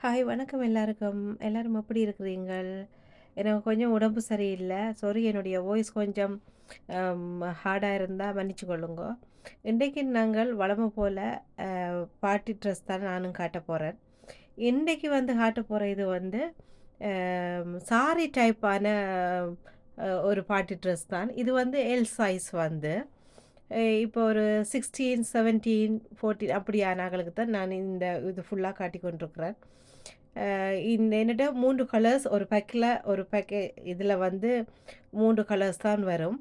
Hi வணக்கம் எல்லாருக்கும். எல்லாரும் எப்படி இருக்கிறீங்கள்? எனக்கு கொஞ்சம் உடம்பு சரியில்லை. சாரி, என்னுடைய வாய்ஸ் கொஞ்சம் ஹார்டா இருந்தா மன்னிச்சுக்கொள்ளுங்க. இன்றைக்கு நாங்கள் வழமை போல பார்ட்டி ட்ரெஸ் தான் நானும் காட்டப் போறேன். இன்றைக்கு வந்து காட்டப் போற இது வந்து சாரி டைப்பான ஒரு பார்ட்டி ட்ரெஸ் தான். இது வந்து எல் சைஸ் வந்து. இப்போ ஒரு 16, 17, 14 அப்படியான ஆட்களுக்கு தான் நான் இந்த இது ஃபுல்லாக காட்டிக் கொண்டிருக்கிறேன். இந்த என்னிட்ட 3 கலர்ஸ் ஒரு பேக்கில் ஒரு பேக்கு இதில் வந்து 3 கலர்ஸ் தான் வரும்.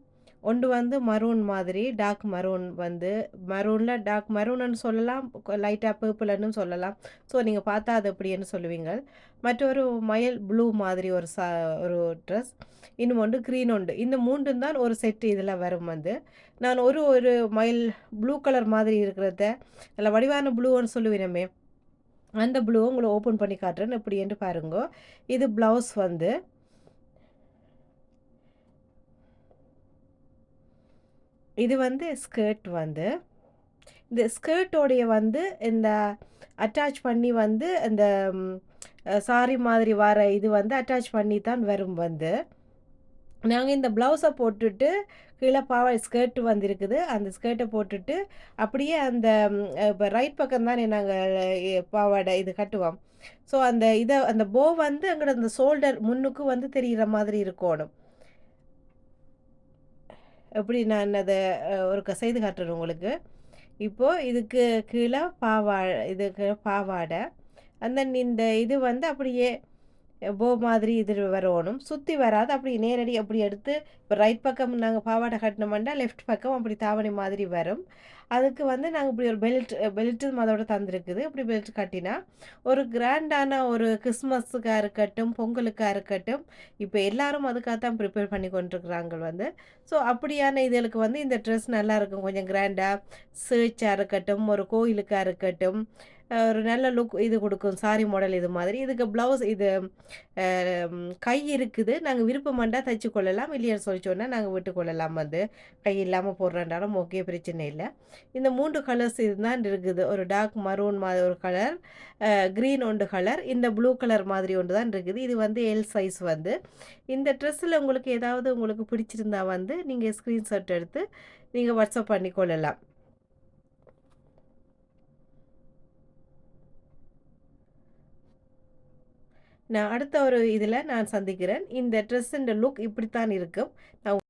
ஒன்று வந்து மரூன் மாதிரி டார்க் மரூன் வந்து மரூனில் டார்க் மரூன்னு சொல்லலாம், லைட்டாக பர்பிள்னு சொல்லலாம். ஸோ நீங்கள் பார்த்தா அது எப்படின்னு சொல்லுவீங்க. மற்றொரு மயில் ப்ளூ மாதிரி ஒரு ட்ரெஸ், இன்னும் ஒன்று க்ரீன் உண்டு. இந்த மூன்றும் தான் ஒரு செட்டு இதில் வரும் வந்து. நான் ஒரு ஒரு மயில் ப்ளூ கலர் மாதிரி இருக்கிறத நல்ல வடிவான ப்ளூன்னு சொல்லுவினமே, அந்த ப்ளூவை உங்களை ஓப்பன் பண்ணி காட்டுறேன் எப்படின்னு பாருங்க. இது ப்ளவுஸ் வந்து இது வந்து ஸ்கர்ட் வந்து இந்த ஸ்கர்ட்டோடைய வந்து இந்த அட்டாச் பண்ணி வந்து இந்த சாரி மாதிரி வர இது வந்து அட்டாச் பண்ணி தான் வரும் வந்து. நாங்கள் இந்த ப்ளவுஸை போட்டுட்டு கீழே பாவாடை ஸ்கர்ட் வந்திருக்குது, அந்த ஸ்கர்ட்டை போட்டுட்டு அப்படியே அந்த இப்போ ரைட் பக்கம் தானே நாங்கள் பாவாடை இது கட்டுவோம். ஸோ அந்த இதை அந்த போ வந்து எங்களோட அந்த ஷோல்டர் முன்னுக்கு வந்து தெரிகிற மாதிரி இருக்கணும். எப்படி நான் அதை ஒருக்க செய்து காட்டுறேன் உங்களுக்கு. இப்போது இதுக்கு கீழே இதுக்கு பாவாடை, அந்த இந்த இது வந்து அப்படியே போ மாதிரி இது வரணும், சுற்றி வராது. அப்படி நேரடி அப்படி எடுத்து இப்போ ரைட் பக்கம் நாங்கள் பாவாடை கட்டினோம்னா லெஃப்ட் பக்கம் அப்படி தாவணி மாதிரி வரும். அதுக்கு வந்து நாங்கள் இப்படி ஒரு பெல்ட்டும் அதோட தந்துருக்குது. இப்படி பெல்ட் கட்டினா ஒரு கிராண்டான ஒரு கிறிஸ்மஸுக்காக இருக்கட்டும், பொங்கலுக்காக இருக்கட்டும், இப்போ எல்லாரும் அதுக்காக தான் ப்ரிப்பேர் பண்ணி கொண்டிருக்கிறாங்க வந்து. ஸோ அப்படியான இதுகளுக்கு வந்து இந்த ட்ரெஸ் நல்லாயிருக்கும். கொஞ்சம் கிராண்டாக சர்ச்சாக இருக்கட்டும், ஒரு கோயிலுக்காக இருக்கட்டும், ஒரு நல்ல லுக் இது கொடுக்கும். சாரி மாடல் இது மாதிரி. இதுக்கு ப்ளவுஸ் இது கை இருக்குது. நாங்கள் விருப்பமாண்டா தைச்சு கொள்ளலாம், இல்லைன்னு சொல்லி சொன்னால் நாங்கள் விட்டுக்கொள்ளலாம் வந்து. கை இல்லாமல் போடுறேன்றாலும் ஓகே, பிரச்சனை இல்லை. இந்த 3 கலர்ஸ் இதுதான் இருக்குது. ஒரு டார்க் மரூன் மாதிரி ஒரு கலர், க்ரீன் ஒன்று கலர், இந்த ப்ளூ கலர் மாதிரி ஒன்று தான் இருக்குது. இது வந்து எல் சைஸ் வந்து. இந்த ட்ரெஸ்ஸில் உங்களுக்கு ஏதாவது உங்களுக்கு பிடிச்சிருந்தா வந்து நீங்கள் ஸ்க்ரீன்ஷாட் எடுத்து நீங்கள் வாட்ஸ்அப் பண்ணி கொள்ளலாம். நான் அடுத்த ஒரு இதில் நான் சந்திக்கிறேன். இந்த ட்ரெஸ்ஸுன்ற லுக் இப்படித்தான் இருக்கும். நான்